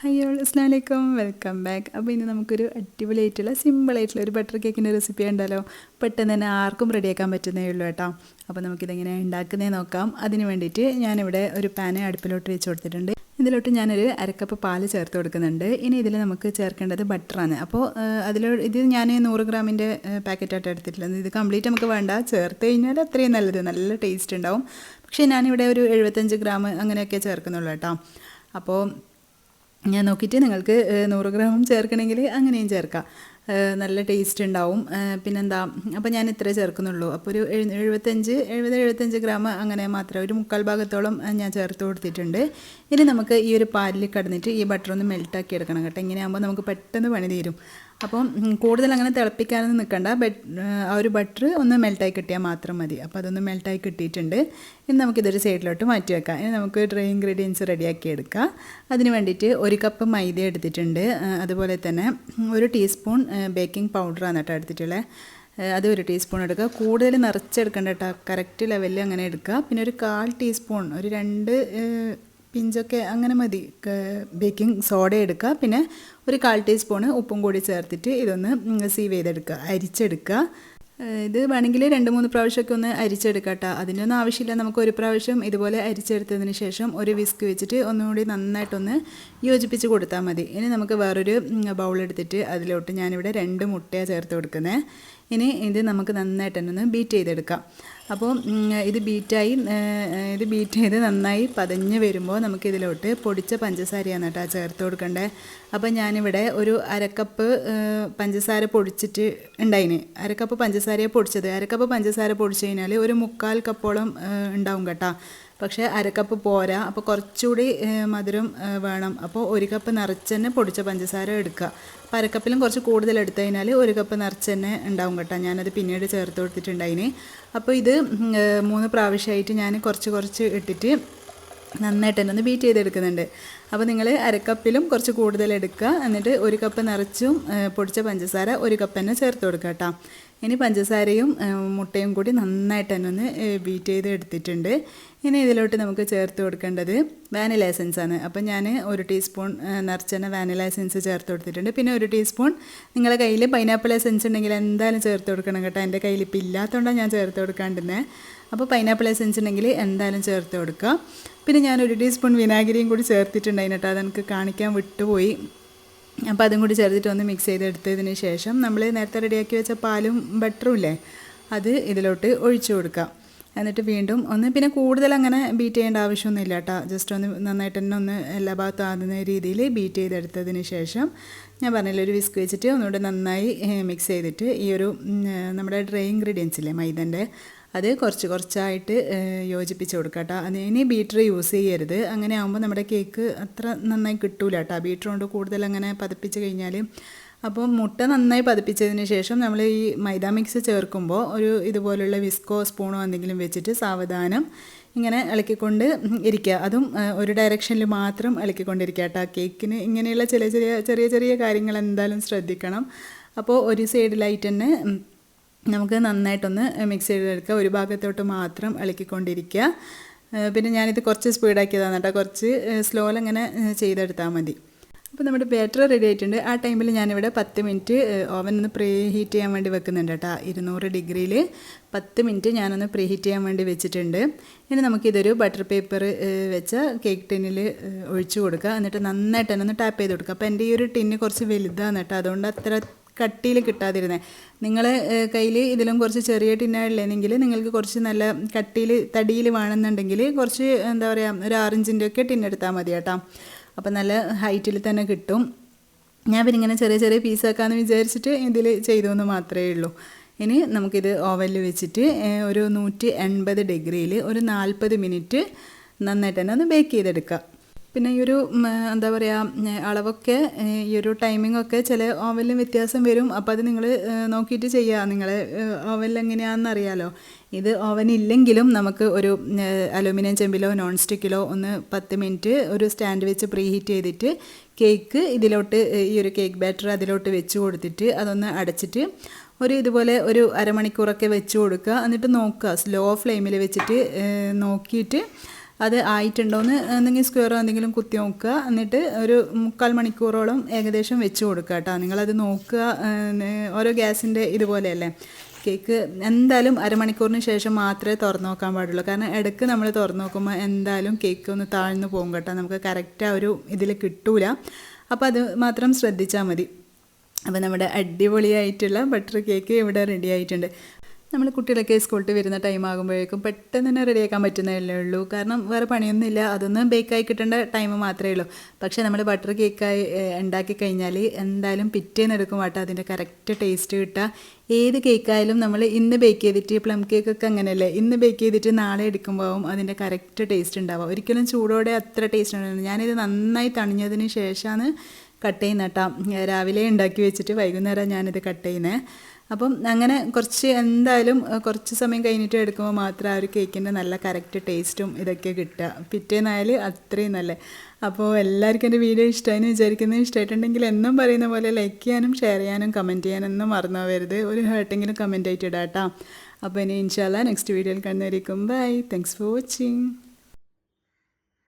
Hi all അസ്സലാമു അലൈക്കും welcome back. അപ്പോൾ ഇനി നമുക്കൊരു അടിപൊളിയായിട്ടുള്ള സിമ്പിളായിട്ടുള്ള ഒരു ബട്ടർ കേക്കിൻ്റെ റെസിപ്പി ഉണ്ടല്ലോ. പെട്ടെന്ന് തന്നെ ആർക്കും റെഡിയാക്കാൻ പറ്റുന്നേ ഉള്ളൂ കേട്ടോ. അപ്പോൾ നമുക്കിതെങ്ങനെ ഉണ്ടാക്കുന്നതെന്ന് നോക്കാം. അതിന് വേണ്ടിയിട്ട് ഞാനിവിടെ ഒരു പാന് അടുപ്പിലോട്ട് വെച്ച് കൊടുത്തിട്ടുണ്ട്. ഇതിലോട്ട് ഞാനൊരു അരക്കപ്പ് പാല് ചേർത്ത് കൊടുക്കുന്നുണ്ട്. ഇനി ഇതിൽ നമുക്ക് ചേർക്കേണ്ടത് ബട്ടറാണ്. അപ്പോൾ ഇത് ഞാൻ 100 ഗ്രാമിൻ്റെ പാക്കറ്റായിട്ട് എടുത്തിട്ടുള്ളത്. ഇത് കംപ്ലീറ്റ് നമുക്ക് വേണ്ട, ചേർത്ത് കഴിഞ്ഞാൽ അത്രയും നല്ലത്, നല്ല ടേസ്റ്റ് ഉണ്ടാവും. പക്ഷേ ഞാനിവിടെ ഒരു 75 ഗ്രാം അങ്ങനെയൊക്കെ ചേർക്കുന്നുള്ളൂ കേട്ടോ. അപ്പോൾ ഞാൻ നോക്കിയിട്ട് നിങ്ങൾക്ക് 100 ഗ്രാമും ചേർക്കണമെങ്കിൽ അങ്ങനെയും ചേർക്കാം, നല്ല ടേസ്റ്റ് ഉണ്ടാവും. പിന്നെന്താ, അപ്പോൾ ഞാൻ ഇത്രേ ചേർക്കുന്നുള്ളൂ. അപ്പോൾ ഒരു 70-75 ഗ്രാം അങ്ങനെ മാത്രം, ഒരു 3/4 ഭാഗത്തോളം ഞാൻ ചേർത്ത് കൊടുത്തിട്ടുണ്ട്. ഇനി നമുക്ക് ഈ ഒരു പാലിൽ കടന്നിട്ട് ഈ ബട്ടർ ഒന്ന് മെൽട്ടാക്കി എടുക്കണം കേട്ടോ. ഇങ്ങനെയാകുമ്പോൾ നമുക്ക് പെട്ടെന്ന് പണി തീരും. അപ്പം കൂടുതൽ അങ്ങനെ തിളപ്പിക്കാനൊന്നും നിൽക്കണ്ട, ആ ഒരു ബട്ടർ ഒന്ന് മെൽട്ടായി കിട്ടിയാൽ മാത്രം മതി. അപ്പോൾ അതൊന്ന് മെൽട്ടായി കിട്ടിയിട്ടുണ്ട്. ഇനി നമുക്കിതൊരു സൈഡിലോട്ട് മാറ്റി വെക്കാം. ഇനി നമുക്ക് ഡ്രൈ ഇൻഗ്രീഡിയൻസ് റെഡിയാക്കി എടുക്കാം. അതിന് വേണ്ടിയിട്ട് 1 കപ്പ് മൈദ എടുത്തിട്ടുണ്ട്. അതുപോലെ തന്നെ 1 ടീസ്പൂൺ ബേക്കിംഗ് പൗഡറാണ് കേട്ടോ എടുത്തിട്ടുള്ളത്. അത് 1 ടീസ്പൂൺ എടുക്കുക. കൂടുതൽ നിറച്ചെടുക്കണ്ട കേട്ടോ, കറക്റ്റ് ലെവലിൽ അങ്ങനെ എടുക്കുക. പിന്നെ ഒരു 1/4 ടീസ്പൂൺ, ഒരു 2 പിഞ്ചൊക്കെ അങ്ങനെ മതി ബേക്കിംഗ് സോഡ എടുക്കുക. പിന്നെ ഒരു 1/4 ടീസ്പൂൺ ഉപ്പും കൂടി ചേർത്തിട്ട് ഇതൊന്ന് സീവ് ചെയ്തെടുക്കുക, അരിച്ചെടുക്കുക. ഇത് വേണമെങ്കിൽ 2-3 പ്രാവശ്യമൊക്കെ ഒന്ന് അരിച്ചെടുക്കാം കേട്ടോ. അതിനൊന്നും ആവശ്യമില്ല. നമുക്ക് ഒരു പ്രാവശ്യം ഇതുപോലെ അരിച്ചെടുത്തതിന് ശേഷം ഒരു വിസ്ക് വെച്ചിട്ട് ഒന്നുകൂടി നന്നായിട്ടൊന്ന് യോജിപ്പിച്ച് കൊടുത്താൽ മതി. ഇനി നമുക്ക് വേറൊരു ബൗൾ എടുത്തിട്ട് അതിലോട്ട് ഞാനിവിടെ 2 മുട്ടയാണ് ചേർത്ത് കൊടുക്കുന്നത്. ഇനി ഇത് നമുക്ക് നന്നായിട്ട് തന്നെ ഒന്ന് ബീറ്റ് ചെയ്തെടുക്കാം. അപ്പോൾ ഇത് ബീറ്റ് ചെയ്ത് നന്നായി പതഞ്ഞ് വരുമ്പോൾ നമുക്കിതിലോട്ട് പൊടിച്ച പഞ്ചസാരയാണ് കേട്ടോ ചേർത്ത് കൊടുക്കേണ്ടത്. അപ്പോൾ ഞാനിവിടെ ഒരു 1/2 കപ്പ് പഞ്ചസാര പൊടിച്ചിട്ട് ഉണ്ടായിന്. 1/2 കപ്പ് പഞ്ചസാരയാണ് പൊടിച്ചത്. 1/2 കപ്പ് പഞ്ചസാര പൊടിച്ച് കഴിഞ്ഞാൽ ഒരു 3/4 കപ്പോളം ഉണ്ടാവും കേട്ടോ. പക്ഷേ 1/2 കപ്പ് പോരാ, അപ്പോൾ കുറച്ചുകൂടി മധുരം വേണം. അപ്പോൾ 1 കപ്പ് നിറച്ച് തന്നെ പൊടിച്ച പഞ്ചസാര എടുക്കുക. അപ്പോൾ 1/2 കപ്പിലും കുറച്ച് കൂടുതൽ എടുത്തു കഴിഞ്ഞാൽ 1 കപ്പ് നിറച്ച് തന്നെ ഉണ്ടാവും കേട്ടോ. ഞാനത് പിന്നീട് ചേർത്ത് കൊടുത്തിട്ടുണ്ടായിന്. അപ്പോൾ ഇത് 3 പ്രാവശ്യമായിട്ട് ഞാൻ കുറച്ച് ഇട്ടിട്ട് നന്നായിട്ട് തന്നെ ഒന്ന് ബീറ്റ് ചെയ്തെടുക്കുന്നുണ്ട്. അപ്പോൾ നിങ്ങൾ 1/2 കപ്പിലും കുറച്ച് കൂടുതൽ എടുക്കുക. എന്നിട്ട് 1 കപ്പ് നിറച്ചും പൊടിച്ച പഞ്ചസാര 1 കപ്പ് തന്നെ ചേർത്ത് കൊടുക്കുക കേട്ടോ. ഇനി പഞ്ചസാരയും മുട്ടയും കൂടി നന്നായിട്ട് തന്നെ ഒന്ന് ബീറ്റ് ചെയ്ത് എടുത്തിട്ടുണ്ട്. ഇനി ഇതിലോട്ട് നമുക്ക് ചേർത്ത് കൊടുക്കേണ്ടത് വാനില എസൻസ് ആണ്. അപ്പോൾ ഞാൻ 1 ടീസ്പൂൺ നിറച്ചെണ്ണ വാനില എസൻസ് ചേർത്ത് കൊടുത്തിട്ടുണ്ട്. പിന്നെ 1 ടീസ്പൂൺ നിങ്ങളുടെ കയ്യിൽ പൈനാപ്പിൾ എസൻസ് ഉണ്ടെങ്കിൽ എന്തായാലും ചേർത്ത് കൊടുക്കണം കേട്ടോ. എൻ്റെ കയ്യിൽ ഇപ്പോൾ ഇല്ലാത്തതുകൊണ്ടാണ് ഞാൻ ചേർത്ത് കൊടുക്കാണ്ടിരുന്നത്. അപ്പോൾ പൈനാപ്പിൾ എസൻസ് ഉണ്ടെങ്കിൽ എന്തായാലും ചേർത്ത് കൊടുക്കുക. പിന്നെ ഞാൻ 1 ടീസ്പൂൺ വിനാഗിരിയും കൂടി ചേർത്തിട്ടുണ്ടായിരുന്നു കേട്ടോ. അതെനിക്ക് കാണിക്കാൻ വിട്ടുപോയി. അപ്പോൾ അതും കൂടി ചേർത്തിട്ട് ഒന്ന് മിക്സ് ചെയ്തെടുത്തതിന് ശേഷം നമ്മൾ നേരത്തെ റെഡിയാക്കി വെച്ച പാലും ബട്ടറും ഇല്ലേ, അത് ഇതിലോട്ട് ഒഴിച്ചു കൊടുക്കാം. എന്നിട്ട് വീണ്ടും ഒന്ന്, പിന്നെ കൂടുതൽ അങ്ങനെ ബീറ്റ് ചെയ്യേണ്ട ആവശ്യമൊന്നുമില്ല കേട്ടോ. ജസ്റ്റ് ഒന്ന് നന്നായിട്ട് തന്നെ ഒന്ന് എല്ലാ ഭാഗത്തും ആകുന്ന രീതിയിൽ ബീറ്റ് ചെയ്തെടുത്തതിന് ശേഷം ഞാൻ പറഞ്ഞില്ല, ഒരു വിസ്ക് വെച്ചിട്ട് ഒന്നുകൂടെ നന്നായി മിക്സ് ചെയ്തിട്ട് ഈ ഒരു നമ്മുടെ ഡ്രൈ ഇൻഗ്രീഡിയൻസ് ഇല്ലേ മൈദൻ്റെ, അത് കുറച്ചായിട്ട് യോജിപ്പിച്ച് കൊടുക്കുക കേട്ടോ. അതിന് ബീറ്റർ യൂസ് ചെയ്യരുത്. അങ്ങനെ ആകുമ്പോൾ നമ്മുടെ കേക്ക് അത്ര നന്നായി കിട്ടൂല കേട്ടോ. ബീറ്റർ കൊണ്ട് കൂടുതൽ അങ്ങനെ പതപ്പിച്ച് കഴിഞ്ഞാൽ. അപ്പോൾ മുട്ട നന്നായി പതപ്പിച്ചതിന് ശേഷം നമ്മൾ ഈ മൈദ മിക്സ് ചേർക്കുമ്പോൾ ഒരു ഇതുപോലുള്ള വിസ്കോ സ്പൂണോ എന്തെങ്കിലും വെച്ചിട്ട് സാവധാനം ഇങ്ങനെ ഇളക്കിക്കൊണ്ട് ഇരിക്കുക. അതും ഒരു ഡയറക്ഷനിൽ മാത്രം ഇളക്കിക്കൊണ്ടിരിക്കുക കേട്ടോ. കേക്കിന് ഇങ്ങനെയുള്ള ചെറിയ കാര്യങ്ങൾ എന്തായാലും ശ്രദ്ധിക്കണം. അപ്പോൾ ഒരു സൈഡിലായിട്ട് തന്നെ നമുക്ക് നന്നായിട്ടൊന്ന് മിക്സ് ചെയ്തെടുക്കുക. ഒരു ഭാഗത്തോട്ട് മാത്രം ഇളക്കിക്കൊണ്ടിരിക്കുക. പിന്നെ ഞാനിത് കുറച്ച് സ്പീഡാക്കിയതാണ് കേട്ടോ. കുറച്ച് സ്ലോയിൽ അങ്ങനെ ചെയ്തെടുത്താൽ മതി. അപ്പോൾ നമ്മുടെ ബാറ്റർ റെഡി ആയിട്ടുണ്ട്. ആ ടൈമിൽ ഞാനിവിടെ 10 മിനിറ്റ് ഓവൻ ഒന്ന് പ്രീ ഹീറ്റ് ചെയ്യാൻ വേണ്ടി വെക്കുന്നുണ്ട് കേട്ടോ. 200 ഡിഗ്രിയിൽ 10 മിനിറ്റ് ഞാനൊന്ന് പ്രീ ഹീറ്റ് ചെയ്യാൻ വേണ്ടി വെച്ചിട്ടുണ്ട്. ഇനി നമുക്കിതൊരു ബട്ടർ പേപ്പർ വെച്ച കേക്ക് ടിന്നിൽ ഒഴിച്ചു കൊടുക്കുക. എന്നിട്ട് നന്നായിട്ട് തന്നെ ഒന്ന് ടാപ്പ് ചെയ്ത് കൊടുക്കുക. അപ്പോൾ എൻ്റെ ഈ ഒരു ടിന്ന് കുറച്ച് വലുതാണ് കേട്ടോ, അതുകൊണ്ട് അത്ര കട്ടിയിൽ കിട്ടാതിരുന്നത്. നിങ്ങളെ കയ്യിൽ ഇതിലും കുറച്ച് ചെറിയ ടിന്നുകളില്ലെങ്കിൽ നിങ്ങൾക്ക് കുറച്ച് നല്ല കട്ടിയിൽ തടിയിൽ വേണമെന്നുണ്ടെങ്കിൽ കുറച്ച് എന്താ പറയുക, ഒരു 6 ഇഞ്ചിൻ്റെ ഒക്കെ ടിന്നെടുത്താൽ മതി കേട്ടോ. അപ്പോൾ നല്ല ഹൈറ്റിൽ തന്നെ കിട്ടും. ഞാൻ പിന്നെ ഇങ്ങനെ ചെറിയ പീസാക്കാമെന്ന് വിചാരിച്ചിട്ട് ഇതിൽ ചെയ്തെന്ന് മാത്രമേ ഉള്ളൂ. ഇനി നമുക്കിത് ഓവനിൽ വെച്ചിട്ട് ഒരു 180 ഡിഗ്രിയിൽ ഒരു 40 മിനിറ്റ് നന്നായിട്ട് തന്നെ ഒന്ന് ബേക്ക് ചെയ്തെടുക്കുക. പിന്നെ ഈ ഒരു എന്താ പറയുക, അളവൊക്കെ ഈ ഒരു ടൈമിങ്ങൊക്കെ ചില ഓവനിലും വ്യത്യാസം വരും. അപ്പോൾ അത് നിങ്ങൾ നോക്കിയിട്ട് ചെയ്യുക. നിങ്ങളെ ഓവനിൽ എങ്ങനെയാണെന്ന് അറിയാമല്ലോ. ഇത് ഓവൻ ഇല്ലെങ്കിലും നമുക്ക് ഒരു അലൂമിനിയം ചെമ്പിലോ നോൺ സ്റ്റിക്കിലോ ഒന്ന് 10 മിനിറ്റ് ഒരു സ്റ്റാൻഡ് വെച്ച് പ്രീ ഹീറ്റ് ചെയ്തിട്ട് കേക്ക് ഇതിലോട്ട്, ഈ ഒരു കേക്ക് ബാറ്റർ അതിലോട്ട് വെച്ച് കൊടുത്തിട്ട് അതൊന്ന് അടച്ചിട്ട് ഇതുപോലെ ഒരു അരമണിക്കൂറൊക്കെ വെച്ച് കൊടുക്കുക. എന്നിട്ട് നോക്കുക, സ്ലോ ഫ്ലെയിമിൽ വെച്ചിട്ട് നോക്കിയിട്ട് അത് ആയിട്ടുണ്ടോയെന്ന് എന്തെങ്കിലും സ്ക്വയറോ എന്തെങ്കിലും കുത്തി നോക്കുക. എന്നിട്ട് ഒരു 3/4 മണിക്കൂറോളം ഏകദേശം വെച്ച് കൊടുക്കുക കേട്ടോ. നിങ്ങളത് നോക്കുക. ഓരോ ഗ്യാസിൻ്റെ ഇതുപോലെയല്ലേ. കേക്ക് എന്തായാലും അരമണിക്കൂറിന് ശേഷം മാത്രമേ തുറന്ന് നോക്കാൻ പാടുള്ളൂ. കാരണം ഇടയ്ക്ക് നമ്മൾ തുറന്ന് നോക്കുമ്പോൾ എന്തായാലും കേക്ക് ഒന്ന് താഴ്ന്നു പോകും കേട്ടോ. നമുക്ക് കറക്റ്റ് ആ ഒരു ഇതിൽ കിട്ടൂല. അപ്പോൾ അത് മാത്രം ശ്രദ്ധിച്ചാൽ മതി. അപ്പോൾ നമ്മുടെ അടിപൊളിയായിട്ടുള്ള ബട്ടർ കേക്ക് ഇവിടെ റെഡി ആയിട്ടുണ്ട്. നമ്മൾ കുട്ടികളൊക്കെ സ്കൂളിൽ വരുന്ന ടൈം ആകുമ്പോഴേക്കും പെട്ടെന്ന് തന്നെ റെഡിയാക്കാൻ പറ്റുന്നതല്ലേ ഉള്ളൂ. കാരണം വേറെ പണിയൊന്നുമില്ല. അതൊന്ന് ബേക്കായി കിട്ടേണ്ട ടൈം മാത്രമേ ഉള്ളൂ. പക്ഷേ നമ്മൾ ബട്ടർ കേക്കായി ഉണ്ടാക്കി കഴിഞ്ഞാൽ എന്തായാലും പിറ്റേന്ന് എടുക്കും കേട്ടോ അതിൻ്റെ കറക്റ്റ് ടേസ്റ്റ് കിട്ടുക. ഏത് കേക്കായാലും നമ്മൾ ഇന്ന് ബേക്ക് ചെയ്തിട്ട്, പ്ലം കേക്കൊക്കെ അങ്ങനെയല്ലേ, ഇന്ന് ബേക്ക് ചെയ്തിട്ട് നാളെ എടുക്കുമ്പോൾ അതിൻ്റെ കറക്റ്റ് ടേസ്റ്റ് ഉണ്ടാവുക. ഒരിക്കലും ചൂടോടെ അത്ര ടേസ്റ്റ് ഉണ്ടാവില്ല. ഞാനിത് നന്നായി തണിഞ്ഞതിന് ശേഷമാണ് കട്ട് ചെയ്യുന്നത് കേട്ടോ. രാവിലെ ഉണ്ടാക്കി വെച്ചിട്ട് വൈകുന്നേരം ഞാനിത് കട്ട് ചെയ്യുന്നത്. അപ്പം അങ്ങനെ എന്തായാലും കുറച്ച് സമയം കഴിഞ്ഞിട്ട് എടുക്കുമ്പോൾ മാത്രം ആ ഒരു കേക്കിൻ്റെ നല്ല കറക്റ്റ് ടേസ്റ്റും ഇതൊക്കെ കിട്ടുക. പിറ്റേന്നായാൽ അത്രയും നല്ല. അപ്പോൾ എല്ലാവർക്കും എൻ്റെ വീഡിയോ ഇഷ്ടമായെന്ന് വിചാരിക്കുന്നത്. ഇഷ്ടമായിട്ടുണ്ടെങ്കിൽ എന്നും പറയുന്ന പോലെ ലൈക്ക് ചെയ്യാനും ഷെയർ ചെയ്യാനും കമൻറ്റ് ചെയ്യാനൊന്നും മറന്നു പോകരുത്. ഒരു ഹേർട്ടെങ്കിലും കമൻറ്റ് ആയിട്ട് ഇടാം കേട്ടോ. അപ്പോൾ ഇനി ഇൻഷാല്ലാ നെക്സ്റ്റ് വീഡിയോയിൽ കാണുന്നതായിരിക്കും. ബൈ. Thanks for watching.